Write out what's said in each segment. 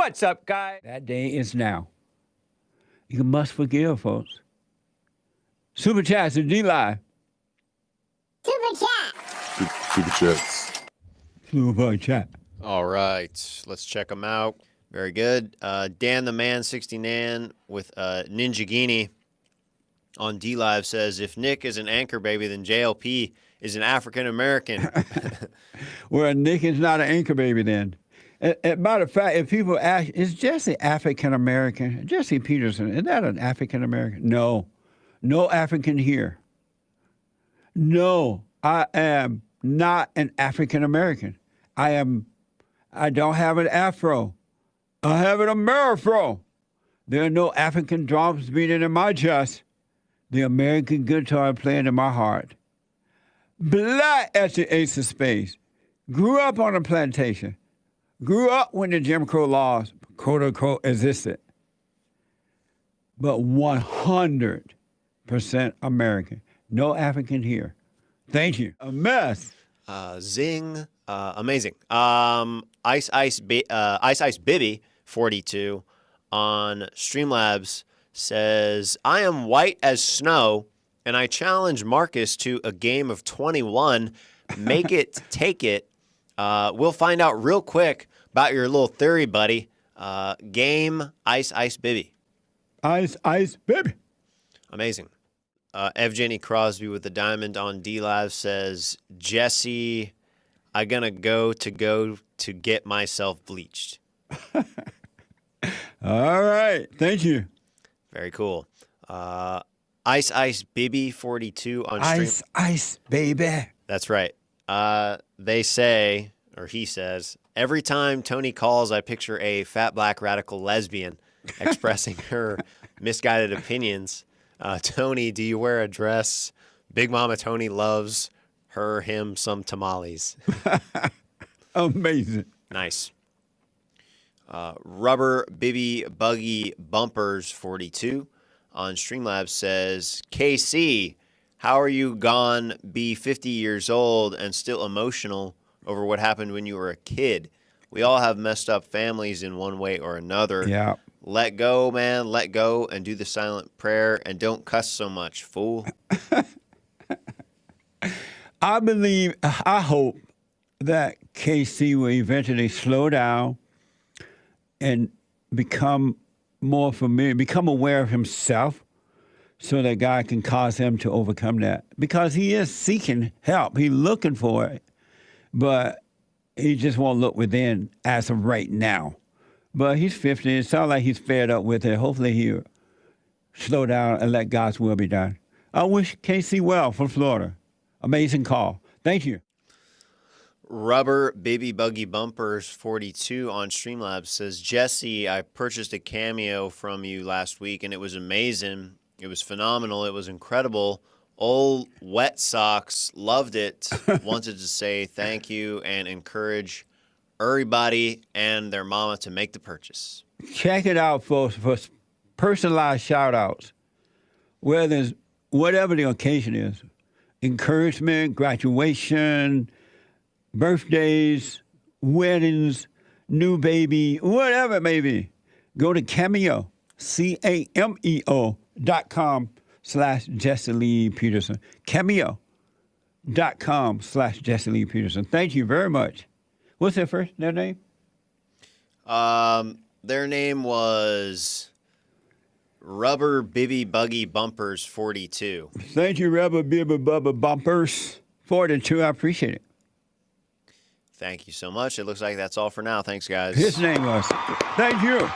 What's up, guys? That day is now. You must forgive, folks. Super chats and D-Live. Super chat. Super chats. Super chat. All right, let's check them out. Very good. Dan the Man 69 with Ninja Guinea on D-Live says, if Nick is an anchor baby, then JLP is an African American. Well, Nick is not an anchor baby then. Matter of fact, if people ask, is Jesse African American? Jesse Peterson, is that an African American? No. No African here. No, I am not an African American. I don't have an afro. I have an Amerifro. There are no African drums beating in my chest. The American guitar playing in my heart. Black as the ace of spades. Grew up on a plantation. Grew up when the Jim Crow laws, quote unquote, existed. But 100% American. No African here. Thank you. A mess. Zing. Amazing. Ice Bibby 42 on Streamlabs says, I am white as snow, and I challenge Marcus to a game of 21. Make it, take it. We'll find out real quick about your little theory, buddy. Game Ice Bibby. Ice Baby. Amazing. Evgeny Crosby with the diamond on D-Live says, Jesse, I gonna go to get myself bleached. All right. Thank you. Very cool. Ice Bibby 42 on stream. Ice Baby. That's right. They say, or he says, every time Tony calls, I picture a fat black radical lesbian expressing her misguided opinions. Tony, do you wear a dress? Big Mama Tony loves him some tamales. Amazing. Nice. Rubber Bibby Buggy Bumpers 42 on Streamlabs says, KC, how are you gone be 50 years old and still emotional over what happened when you were a kid? We all have messed up families in one way or another. Yeah. Let go, man. Let go and do the silent prayer and don't cuss so much, fool. I hope that KC will eventually slow down and become more familiar, become aware of himself so that God can cause him to overcome that. Because he is seeking help. He's looking for it, but he just won't look within as of right now. But he's 50. It sounds like he's fed up with it. Hopefully he'll slow down and let God's will be done. I wish KC well from Florida. Amazing call. Thank you. Rubber Baby Buggy Bumpers 42 on Streamlabs says, Jesse, I purchased a Cameo from you last week, and it was amazing. It was phenomenal. It was incredible. Old Wet Socks loved it. Wanted to say thank you and encourage everybody and their mama to make the purchase. Check it out, folks, for personalized shout-outs. Whatever the occasion is. Encouragement, graduation, birthdays, weddings, new baby, whatever it may be. Go to Cameo, cameo.com/Jesse Lee Peterson. Cameo.com/Jesse Lee Peterson. Thank you very much. What's their name? Their name was Rubber Bibby Buggy Bumpers 42. Thank you, Rubber Bibby Bumpers 42. I appreciate it. Thank you so much. It looks like that's all for now. Thanks, guys. His name was. Thank you.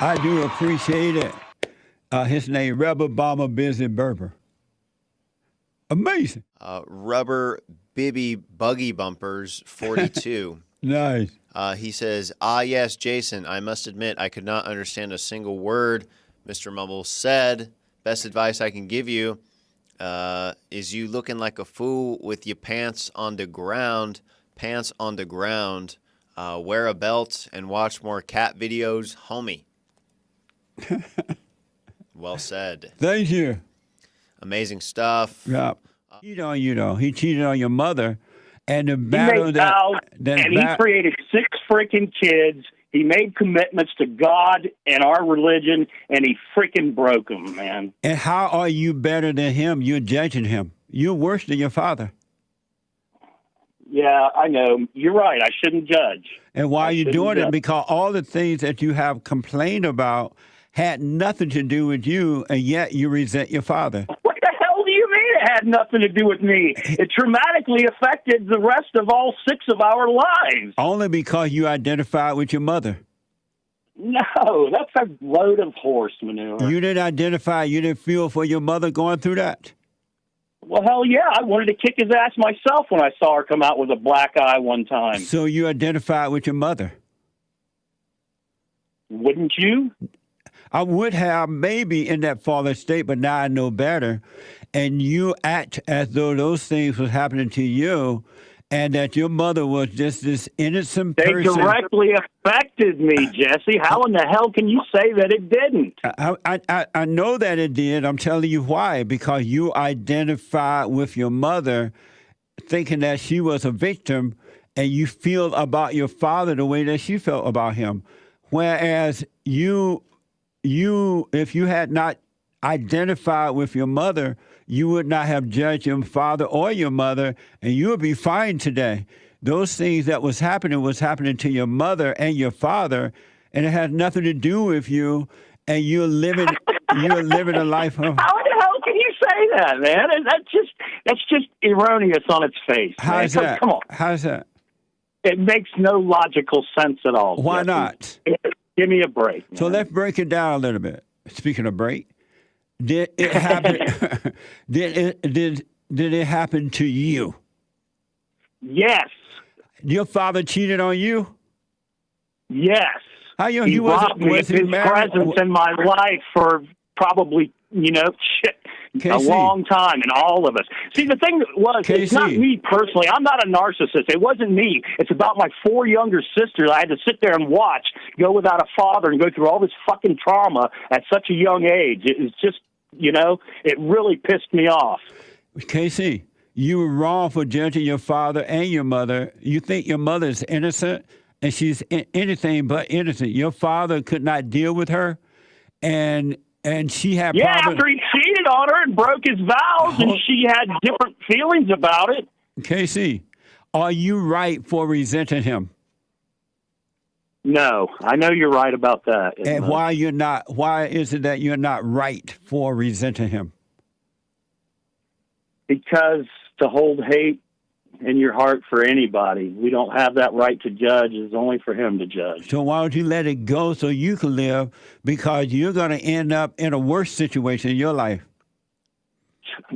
I do appreciate it. His name, Rubber Bomber Busy Berber. Amazing. Rubber Bibby Buggy Bumpers 42. Nice. He says, yes, Jason, I must admit I could not understand a single word Mr. Mumble said. Best advice I can give you is you looking like a fool with your pants on the ground. Pants on the ground. Wear a belt and watch more cat videos, homie. Well said. Thank you. Amazing stuff. Yeah. He cheated on your mother. And the He battle made vows, and he created 6 freaking kids. He made commitments to God and our religion, and he freaking broke them, man. And how are you better than him? You're judging him. You're worse than your father. Yeah, I know. You're right. I shouldn't judge. And why are you doing it? judge. Because all the things that you have complained about had nothing to do with you, and yet you resent your father. What the hell do you mean it had nothing to do with me? It traumatically affected the rest of all 6 of our lives. Only because you identified with your mother. No, that's a load of horse manure. You didn't identify, you didn't feel for your mother going through that. Well, hell yeah, I wanted to kick his ass myself when I saw her come out with a black eye one time. So you identified with your mother. Wouldn't you? I would have maybe in that father state, but now I know better. And you act as though those things was happening to you and that your mother was just this innocent They person. directly affected me, Jesse. How in the hell can you say that it didn't? I know that it did. I'm telling you why. Because you identified with your mother thinking that she was a victim and you feel about your father the way that she felt about him. Whereas you, if you had not identified with your mother, you would not have judged your father or your mother, and you would be fine today. Those things that was happening to your mother and your father, and it had nothing to do with you, and you're living a life of... How the hell can you say that, man? And that's just erroneous on its face. How's that? Come on. How's that? It makes no logical sense at all. Why Jesse. not? Give me a break. So man. let's break it down a little bit. Speaking of break, did it happen? did it happen to you? Yes. Your father cheated on you? Yes. How young He he robbed me was of he his married? presence in my life for probably, a KC. long time, and all of us. See, the thing was, it's not KC. me personally. I'm not a narcissist. It wasn't me. It's about my 4 younger sisters. I had to sit there and watch go without a father and go through all this fucking trauma at such a young age. It was just, it really pissed me off. Casey, you were wrong for judging your father and your mother. You think your mother is innocent, and she's anything but innocent. Your father could not deal with her, and she had problems. After he cheated on her and broke his vows, and she had different feelings about it. Casey, are you right for resenting him? No, I know you're right about that. And why you're not? Why is it that you're not right for resenting him? Because to hold hate in your heart for anybody, we don't have that right to judge. It's only for him to judge. So why don't you let it go so you can live? Because you're going to end up in a worse situation in your life.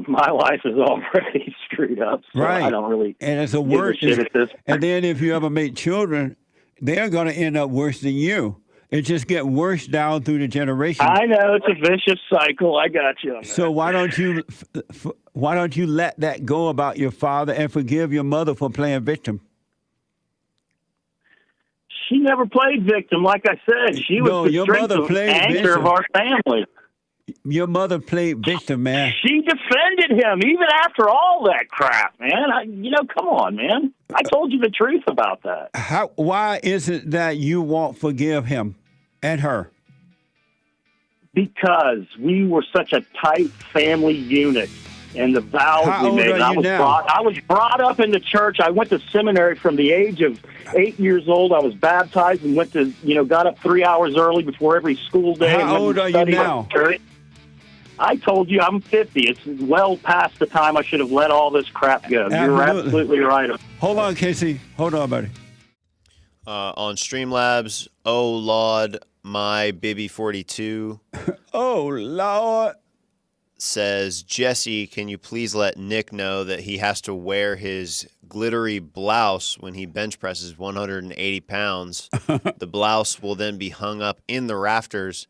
My life is already screwed up, so Right. I don't really And it's a give worse. a shit at this. And then if you ever make children, they're going to end up worse than you. It just get worse down through the generation. I know it's a vicious cycle. I got you on that. So why don't you let that go about your father and forgive your mother for playing victim? She never played victim, like I said. She was No, the your strength mother of played anchor victim. of our family. Your mother played victim, man. She defended him even after all that crap, man. Come on, man. I told you the truth about that. Why is it that you won't forgive him and her? Because we were such a tight family unit, and the vows How we old made. are I you was now? I was brought up in the church. I went to seminary from the age of 8 years old. I was baptized and went to, got up 3 hours early before every school day. How and went old and are you studied now? at church. I told you I'm 50. It's well past the time I should have let all this crap go. You're absolutely right. Hold on, Casey. Hold on, buddy. On Streamlabs, oh Lord, my Bibby 42 Oh, Lord. says, Jesse, can you please let Nick know that he has to wear his glittery blouse when he bench presses 180 pounds. The blouse will then be hung up in the rafters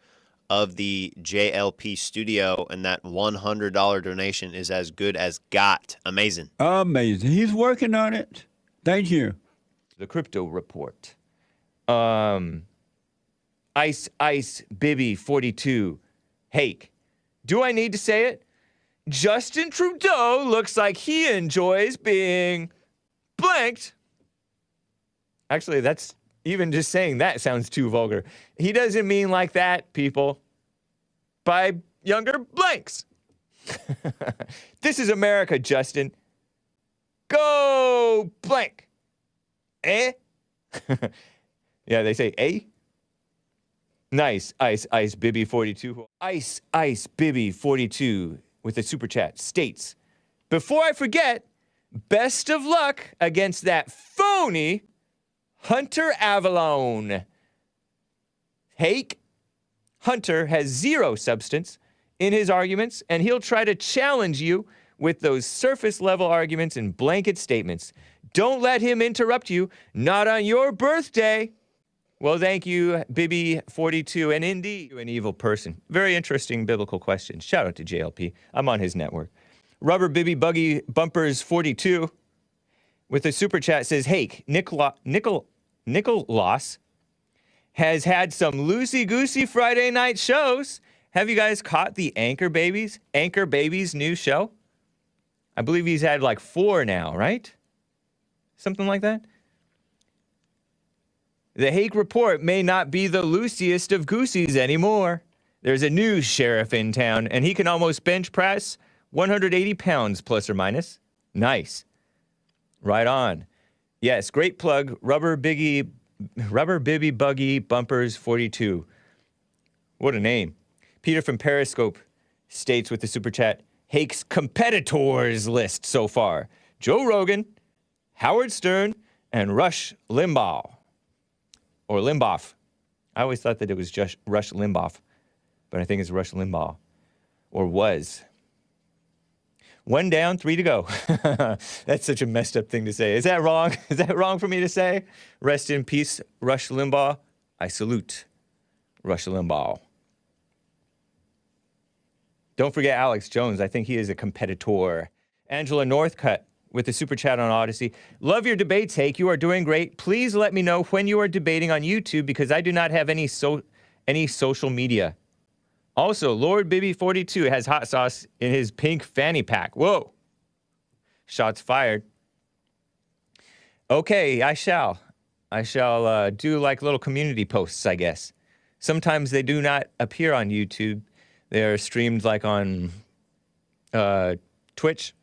of the JLP studio, and that $100 donation is as good as got. Amazing. Amazing. He's working on it. Thank you. The crypto report. Ice Bibby 42. Hake. Do I need to say it? Justin Trudeau looks like he enjoys being blanked. Actually, that's Even just saying that sounds too vulgar. He doesn't mean like that, people. By younger blanks. This is America, Justin. Go blank. Eh? Yeah, they say eh? Nice. Ice Bibby 42. Ice Bibby 42 with a super chat states, before I forget, best of luck against that phony Hunter Avalon. Hake, Hunter has zero substance in his arguments, and he'll try to challenge you with those surface-level arguments and blanket statements. Don't let him interrupt you, not on your birthday. Well, thank you, Bibby42, and indeed, an evil person. Very interesting biblical question. Shout out to JLP. I'm on his network. Rubber Bibby Buggy Bumpers 42 with a super chat says, Hake, Nickle-Loss has had some loosey-goosey Friday night shows. Have you guys caught the Anchor Babies new show? I believe he's had like 4 now, right? Something like that. The Hake Report may not be the loosiest of goosies anymore. There's a new sheriff in town, and he can almost bench press 180 pounds plus or minus. Nice. Right on. Yes, great plug. Rubber Bibby Buggy Bumpers 42. What a name. Peter from Periscope states with the super chat, Hake's competitors list so far: Joe Rogan, Howard Stern, and Rush Limbaugh. Or Limbaugh. I always thought that it was just Rush Limbaugh, but I think it's Rush Limbaugh. Or was. 1 down, 3 to go. That's such a messed up thing to say. Is that wrong? Is that wrong for me to say? Rest in peace, Rush Limbaugh. I salute Rush Limbaugh. Don't forget Alex Jones. I think he is a competitor. Angela Northcutt with the super chat on Odyssey. Love your debates, Hake. You are doing great. Please let me know when you are debating on YouTube because I do not have any social media. Also, Lord Bibby 42 has hot sauce in his pink fanny pack. Whoa. Shots fired. Okay, I shall do like little community posts, I guess. Sometimes they do not appear on YouTube. They are streamed like on Twitch.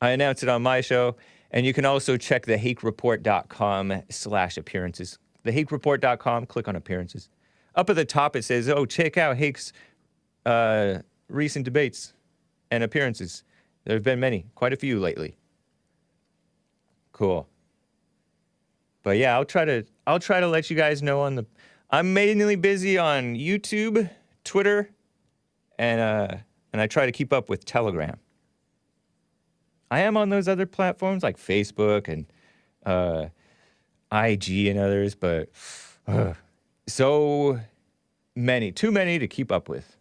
I announce it on my show. And you can also check the hakereport.com/appearances. Thehakereport.com, click on appearances. Up at the top, it says, oh, check out Hake's recent debates and appearances. There have been many, quite a few lately. Cool. But yeah, I'll try to let you guys know on the. I'm mainly busy on YouTube, Twitter, and I try to keep up with Telegram. I am on those other platforms like Facebook and IG and others, but so many, too many to keep up with.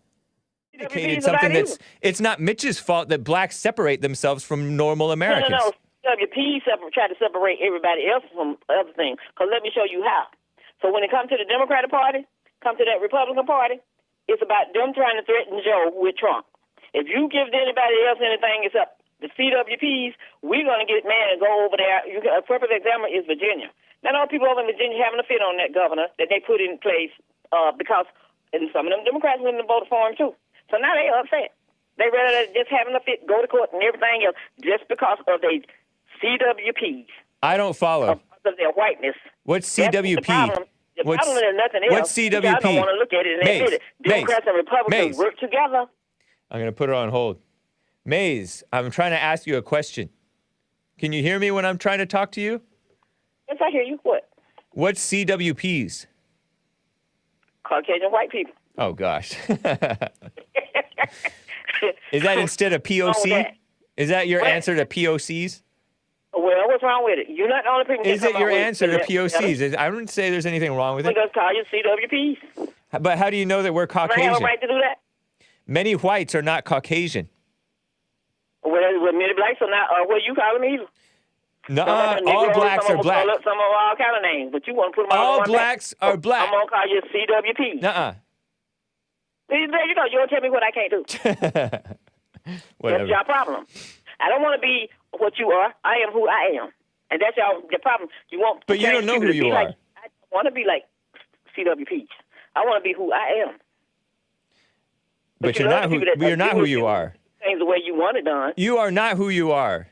Indicated something it's not Mitch's fault that blacks separate themselves from normal Americans. No. WP try to separate everybody else from other things. Because let me show you how. So when it comes to the Democratic Party, come to that Republican Party, it's about them trying to threaten Joe with Trump. If you give anybody else anything, it's up. The CWPs, we're going to get mad and go over there. A perfect example is Virginia. Now, all people over in Virginia having a fit on that governor that they put in place because and some of them Democrats went and voted for him, too. So now they upset. They rather just having a fit, go to court and everything else just because of their CWPs. I don't follow. Of their whiteness. What's CWP? The problem is nothing else. What's CWP? I don't want to look at it and admit it. Democrats and Republicans work together. I'm going to put her on hold. Maze, I'm trying to ask you a question. Can you hear me when I'm trying to talk to you? Yes, I hear you. What? What's CWPs? Caucasian white people. Oh, gosh. Is that instead of POC? Is that your answer to POCs? Well, what's wrong with it? You're not the only person. Is it your answer to POCs? I wouldn't say there's anything wrong with it. Just call you CWPs. But how do you know that we're Caucasian? I have a right to do that. Many whites are not Caucasian. Well, many blacks are not. What you call them either? No, all blacks are black. Some of all kind of names, but you want to put them all blacks are black. I'm gonna call you CWP. Nuh-uh. There you go. You don't tell me what I can't do. Whatever. That's your problem. I don't want to be what you are. I am who I am, and that's your problem. You want. But you don't know who you are. want to be like CW Peach. I want to be who I am. But you're not who you are. Things the way you want it done. You are not who you are.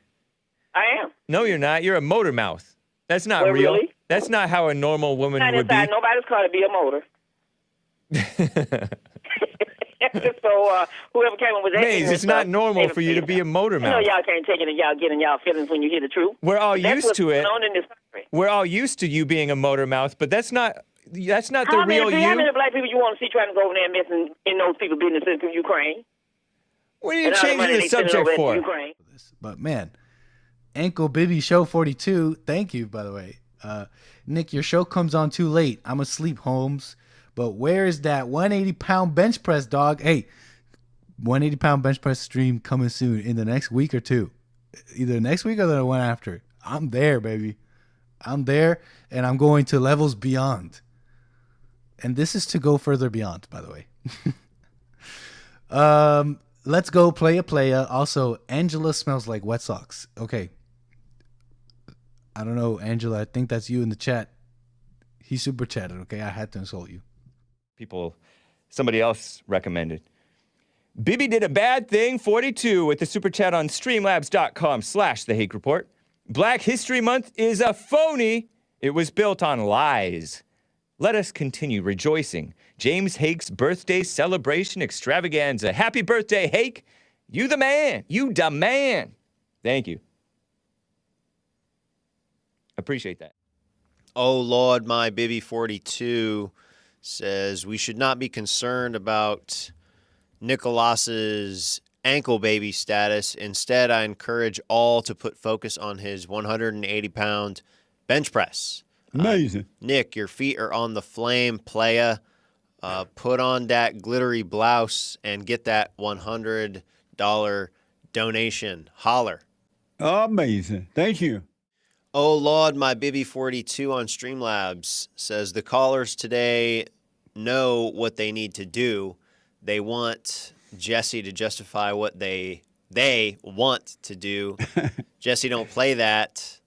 I am. No, you're not. You're a motor mouth. That's not Well, real. really? That's not how a normal woman Not would be. inside nobody's car to be a motor. So whoever came up with that. Maze, it's not normal for you to be a motor I know mouth. y'all can't take it and y'all get in y'all feelings when you hear the truth. We're all That's used what's to it. going on in this country. We're all used to you being a motor mouth, but that's not the real How many you. black people you want to see trying to go over there and messing in those people's businesses in Ukraine? What are you And all the changing money the they sending subject over for? to Ukraine. But man, Ankle Bibby Show 42. Thank you, by the way. Nick, your show comes on too late. I'm asleep, Holmes. But where is that 180-pound bench press, dog? Hey, 180-pound bench press stream coming soon in the next week or two. Either next week or the one after. I'm there, baby. I'm there, and I'm going to levels beyond. And this is to go further beyond, by the way. Let's go playa. Also, Angela smells like wet socks. Okay. I don't know, Angela. I think that's you in the chat. He super chatted, okay? I had to insult you. Somebody else recommended. Bibi did a bad thing, 42, with the super chat on streamlabs.com/the Hake Report. Black History Month is a phony. It was built on lies. Let us continue rejoicing. James Hake's birthday celebration extravaganza. Happy birthday, Hake. You the man. You the man. Thank you. Appreciate that. Oh, Lord, my Bibby 42 says we should not be concerned about Nickle-Loss's ankle baby status. Instead, I encourage all to put focus on his 180-pound bench press. Amazing. Nick, your feet are on the flame, playa. Put on that glittery blouse and get that $100 donation. Holler. Amazing. Thank you. Oh, Lord, my Bibby 42 on Streamlabs says the callers today know what they need to do. They want Jesse to justify what they want to do. Jesse, don't play that.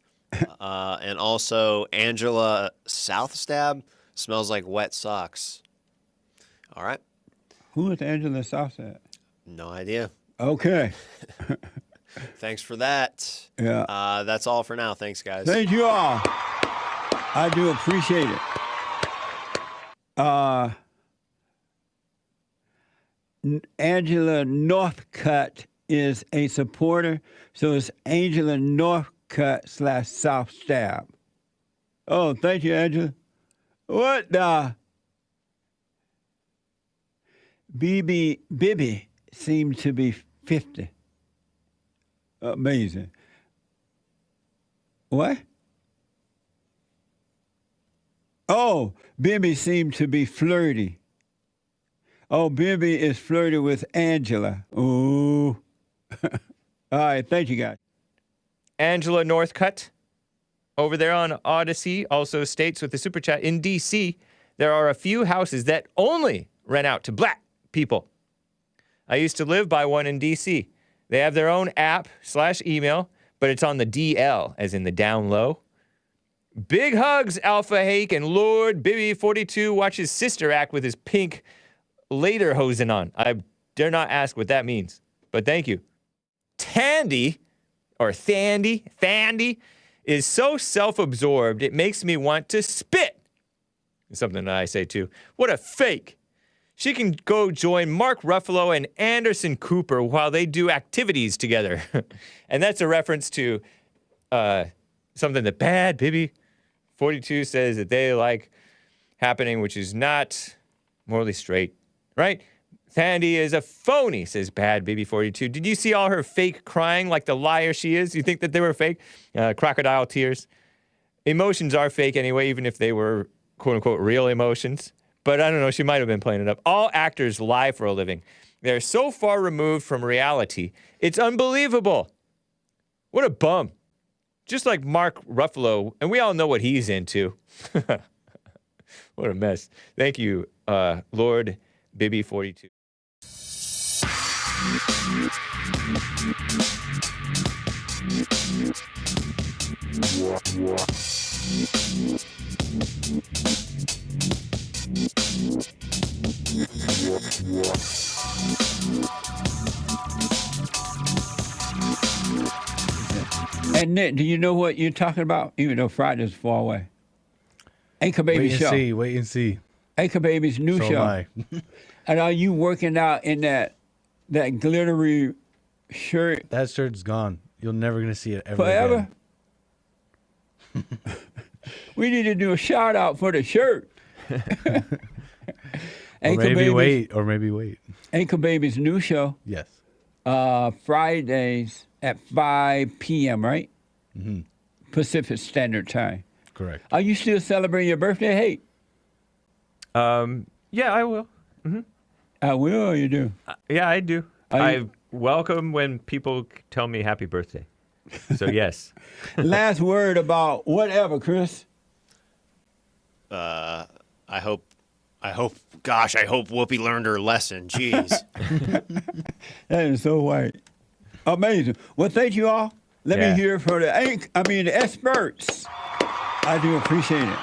And also, Angela Southstab smells like wet socks. All right. Who is Angela Southside? No idea. Okay. Okay. Thanks for that. Yeah. That's all for now. Thanks, guys. Thank you all. I do appreciate it. Angela Northcutt is a supporter, so it's Angela Northcutt/South Stab. Oh, thank you, Angela. What the? Bibi seemed to be 50. Amazing. What? Oh, Bibi seemed to be flirty. Oh, Bibi is flirty with Angela. Ooh. All right, thank you, guys. Angela Northcutt over there on Odyssey also states with the super chat, in D.C., there are a few houses that only rent out to black people. I used to live by one in D.C. They have their own app/email, but it's on the DL, as in the down low. Big hugs, Alpha Hake, and Lord Bibi 42 watches sister act with his pink lederhosen on. I dare not ask what that means, but thank you. Tandy, or Thandy, is so self-absorbed it makes me want to spit. It's something that I say too. What a fake. She can go join Mark Ruffalo and Anderson Cooper while they do activities together. And that's a reference to something that Bad Bibi 42 says that they like happening, which is not morally straight, right? Sandy is a phony, says Bad Bibi 42. Did you see all her fake crying like the liar she is? You think that they were fake? Crocodile tears. Emotions are fake anyway, even if they were quote-unquote real emotions. But I don't know, she might have been playing it up. All actors lie for a living. They're so far removed from reality, it's unbelievable. What a bum. Just like Mark Ruffalo, and we all know what he's into. What a mess. Thank you, Lord Bibi 42. And Nick, do you know what you're talking about? Even though Friday's far away. Anchor Baby Wait and show. see. Wait and see. Anchor Baby's new So show. am I. And are you working out in that glittery shirt That shirt's gone. You're never gonna see it ever. forever? Again. We need to do a shout out for the shirt. Or Anchor maybe Baby's, wait. Or maybe wait. Anchor Baby's new show, Yes. Fridays at 5 p.m., right? Mm-hmm. Pacific Standard Time. Correct. Are you still celebrating your birthday? Hey, Yeah, I will. I will or you do? Yeah, I do. Are I you- welcome when people tell me happy birthday. So yes. Last word about whatever, Chris. I hope Whoopi learned her lesson. Jeez. That is so white. Amazing. Well, thank you all. Let Yeah. me hear from the experts. I do appreciate it.